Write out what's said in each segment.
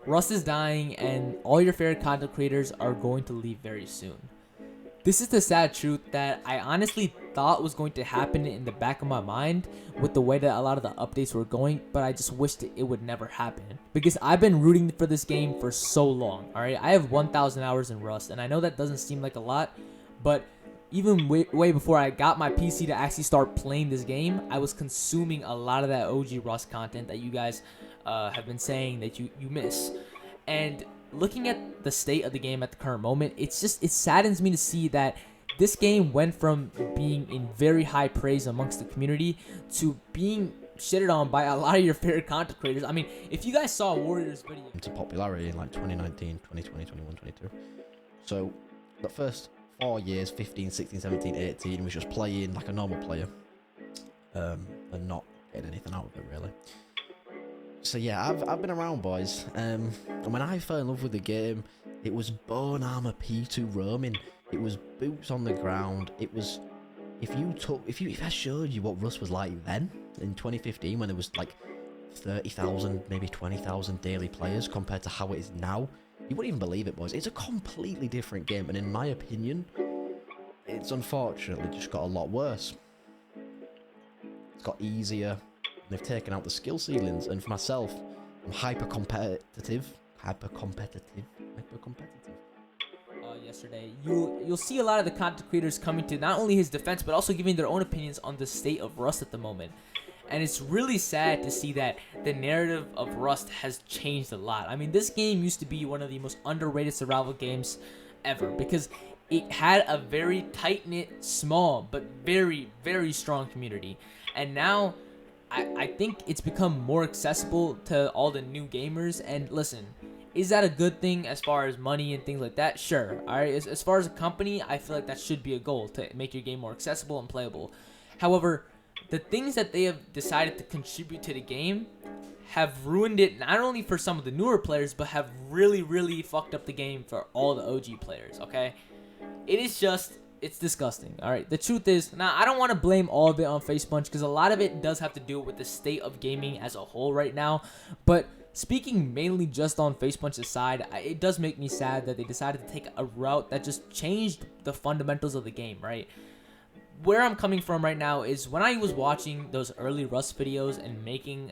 Rust is dying, and all your favorite content creators are going to leave very soon. This is the sad truth that I honestly thought was going to happen in the back of my mind with the way that a lot of the updates were going, but I just wished it would never happen. Because I've been rooting for this game for so long, alright? I have 1,000 hours in Rust, and I know that doesn't seem like a lot, but even way before I got my PC to actually start playing this game, I was consuming a lot of that OG Rust content that you guys have been saying that you miss. And looking at the state of the game at the current moment, it saddens me to see that this game went from being in very high praise amongst the community to being shitted on by a lot of your favorite content creators. I mean, if you guys saw Warriors video to popularity in like 2019, 2020, 21, 22. So the first 4 years, 15, 16, 17, 18, was just playing like a normal player, and not getting anything out of it really. So yeah, I've been around, boys, and when I fell in love with the game, it was bone armor P2 roaming. It was boots on the ground. It was if I showed you what Rust was like then in 2015, when there was like 30,000, maybe 20,000 daily players compared to how it is now, you wouldn't even believe it, boys. It's a completely different game, and in my opinion, it's unfortunately just got a lot worse. It's got easier. They've taken out the skill ceilings, and for myself, I'm hyper competitive. Yesterday, you'll see a lot of the content creators coming to not only his defense, but also giving their own opinions on the state of Rust at the moment. And it's really sad to see that the narrative of Rust has changed a lot. I mean, this game used to be one of the most underrated survival games ever because it had a very tight-knit, small, but very, very strong community. And now I think it's become more accessible to all the new gamers. And listen, is that a good thing as far as money and things like that? Sure. All right. As far as a company, I feel like that should be a goal to make your game more accessible and playable. However, the things that they have decided to contribute to the game have ruined it not only for some of the newer players, but have really, really fucked up the game for all the OG players. Okay. It's disgusting. All right. The truth is, now I don't want to blame all of it on FacePunch because a lot of it does have to do with the state of gaming as a whole right now. But speaking mainly just on FacePunch's side, it does make me sad that they decided to take a route that just changed the fundamentals of the game, right? Where I'm coming from right now is when I was watching those early Rust videos and making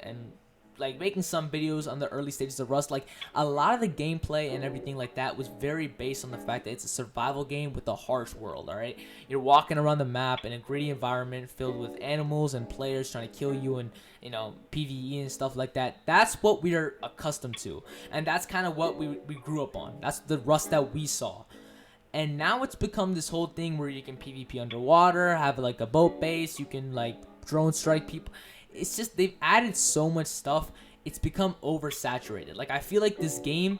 some videos on the early stages of Rust, like a lot of the gameplay and everything like that was very based on the fact that it's a survival game with a harsh world, all right? You're walking around the map in a gritty environment filled with animals and players trying to kill you and, PvE and stuff like that. That's what we are accustomed to, and that's kind of what we grew up on. That's the Rust that we saw. And now it's become this whole thing where you can PvP underwater, have like a boat base, you can like drone strike people. It's just they've added so much stuff. It's become oversaturated. Like I feel like this game,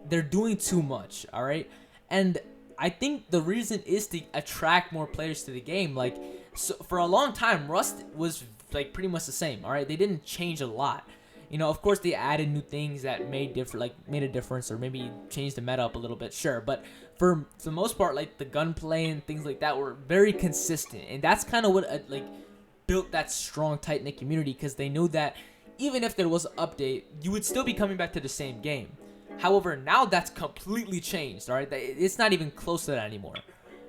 they're doing too much, all right? And I think the reason is to attract more players to the game. Like so for a long time, Rust was like pretty much the same, all right? They didn't change a lot. Of course they added new things that made a difference or maybe changed the meta up a little bit, sure. But for the most part, like the gunplay and things like that were very consistent, and that's kind of what built that strong, tight-knit community because they knew that even if there was an update, you would still be coming back to the same game. However, now that's completely changed, all right? It's not even close to that anymore.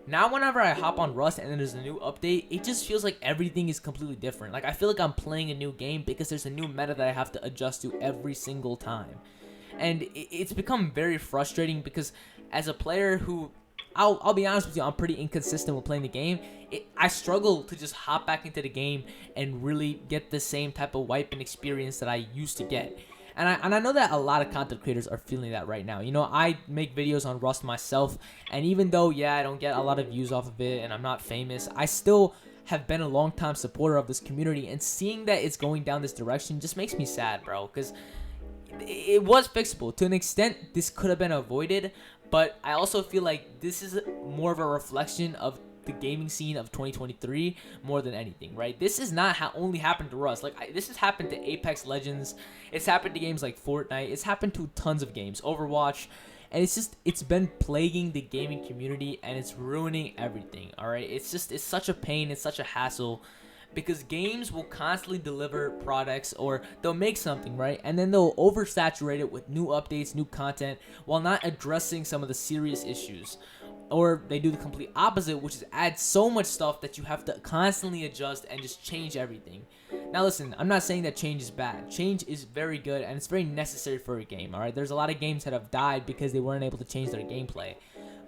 Now, whenever I hop on Rust and then there's a new update, it just feels like everything is completely different. Like, I feel like I'm playing a new game because there's a new meta that I have to adjust to every single time. And it's become very frustrating because as a player who, I'll be honest with you, I'm pretty inconsistent with playing the game. I struggle to just hop back into the game and really get the same type of wiping experience that I used to get. And I know that a lot of content creators are feeling that right now. I make videos on Rust myself, and even though, I don't get a lot of views off of it and I'm not famous, I still have been a long-time supporter of this community, and seeing that it's going down this direction just makes me sad, bro, because it was fixable. To an extent, this could have been avoided, but I also feel like this is more of a reflection of the gaming scene of 2023 more than anything, right? This is not only happened to Rust. This has happened to Apex Legends. It's happened to games like Fortnite. It's happened to tons of games, Overwatch, and it's been plaguing the gaming community and it's ruining everything. All right, it's such a pain. It's such a hassle. because games will constantly deliver products, or they'll make something, right? And then they'll oversaturate it with new updates, new content, while not addressing some of the serious issues. Or they do the complete opposite, which is add so much stuff that you have to constantly adjust and just change everything. Now listen, I'm not saying that change is bad. Change is very good and it's very necessary for a game, alright? There's a lot of games that have died because they weren't able to change their gameplay.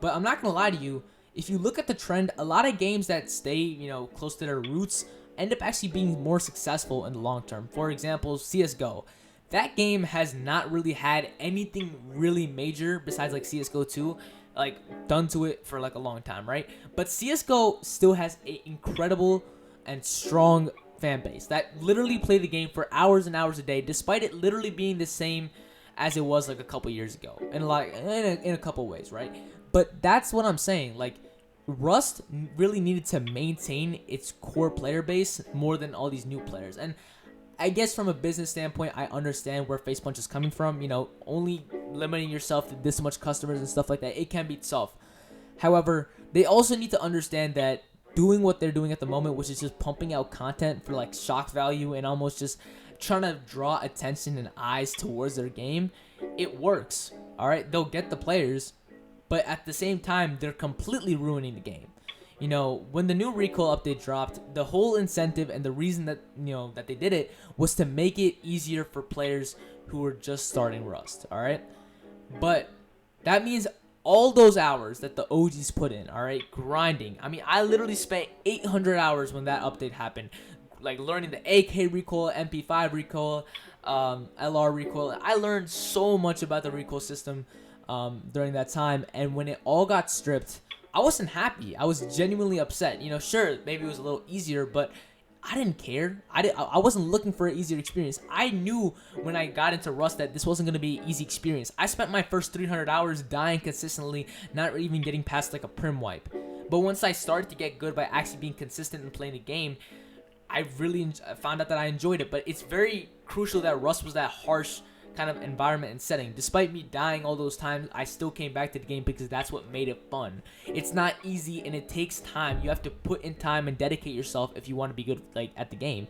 But I'm not gonna lie to you, if you look at the trend, a lot of games that stay, close to their roots end up actually being more successful in the long term. For example, CSGO. That game has not really had anything really major besides like CSGO 2 done to it for like a long time, right? But CSGO still has an incredible and strong fan base that literally play the game for hours and hours a day, despite it literally being the same as it was like a couple years ago, and in a couple ways, right? But that's what I'm saying. Like, Rust really needed to maintain its core player base more than all these new players. And I guess from a business standpoint, I understand where Facepunch is coming from. Only limiting yourself to this much customers and stuff like that, it can be tough. However, they also need to understand that doing what they're doing at the moment, which is just pumping out content for like shock value and almost just trying to draw attention and eyes towards their game, it works. All right, they'll get the players, but at the same time, they're completely ruining the game. When the new recoil update dropped, the whole incentive and the reason that that they did it was to make it easier for players who were just starting Rust. All right, but that means all those hours that the OGs put in, all right, grinding. I mean, I literally spent 800 hours when that update happened, like learning the AK recoil, MP5 recoil, LR recoil. I learned so much about the recoil system during that time, and when it all got stripped, I wasn't happy. I was genuinely upset. Sure, maybe it was a little easier, but I didn't care. I wasn't looking for an easier experience. I knew when I got into Rust that this wasn't going to be an easy experience. I spent my first 300 hours dying consistently, not even getting past like a prim wipe. But once I started to get good by actually being consistent and playing the game, I really found out that I enjoyed it. But it's very crucial that Rust was that harsh kind of environment and setting. Despite me dying all those times, I still came back to the game because that's what made it fun. It's not easy and it takes time. You have to put in time and dedicate yourself if you want to be good at the game,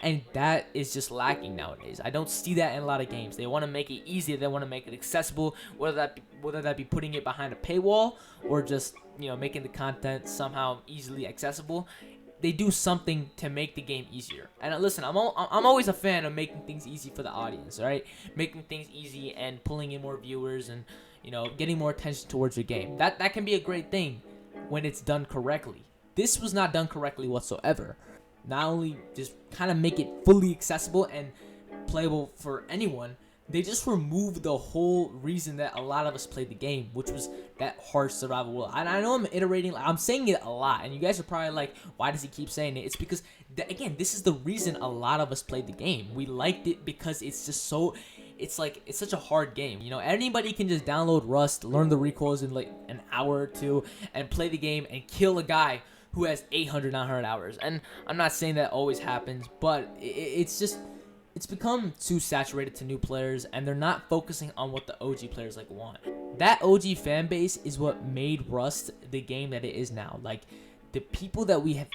and that is just lacking nowadays. I don't see that in a lot of games. They want to make it easy, they want to make it accessible, whether that be putting it behind a paywall or just making the content somehow easily accessible. They do something to make the game easier. And listen, I'm always a fan of making things easy for the audience, right? Making things easy and pulling in more viewers and, getting more attention towards your game. That can be a great thing when it's done correctly. This was not done correctly whatsoever. Not only just kind of make it fully accessible and playable for anyone, they just removed the whole reason that a lot of us played the game, which was that harsh survival world. And I know I'm iterating, I'm saying it a lot, and you guys are probably like, why does he keep saying it? It's because, again, this is the reason a lot of us played the game. We liked it because it's just so, it's such a hard game. Anybody can just download Rust, learn the recoils in like an hour or two, and play the game and kill a guy who has 800, 900 hours. And I'm not saying that always happens, but it's become too saturated to new players, and they're not focusing on what the OG players want. That OG fan base is what made Rust the game that it is now. Like, the people that we've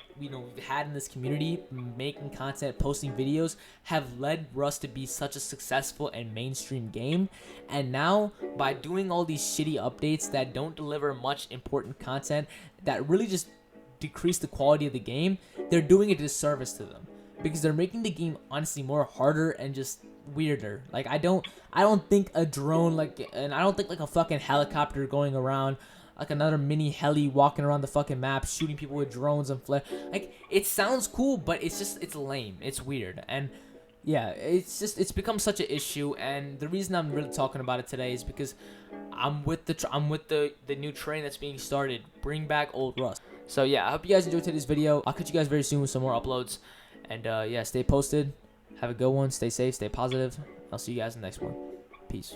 had in this community making content, posting videos, have led Rust to be such a successful and mainstream game. And now, by doing all these shitty updates that don't deliver much important content, that really just decrease the quality of the game, they're doing a disservice to them, because they're making the game honestly more harder and just weirder. Like, I don't think a drone and I don't think like a fucking helicopter going around, like another mini heli walking around the fucking map shooting people with drones and flare. Like, it sounds cool, but it's lame. It's weird. And yeah, it's become such an issue. And the reason I'm really talking about it today is because I'm with the new train that's being started. Bring back old Rust. So yeah, I hope you guys enjoyed today's video. I'll catch you guys very soon with some more uploads. And yeah, stay posted. Have a good one. Stay safe. Stay positive. I'll see you guys in the next one. Peace.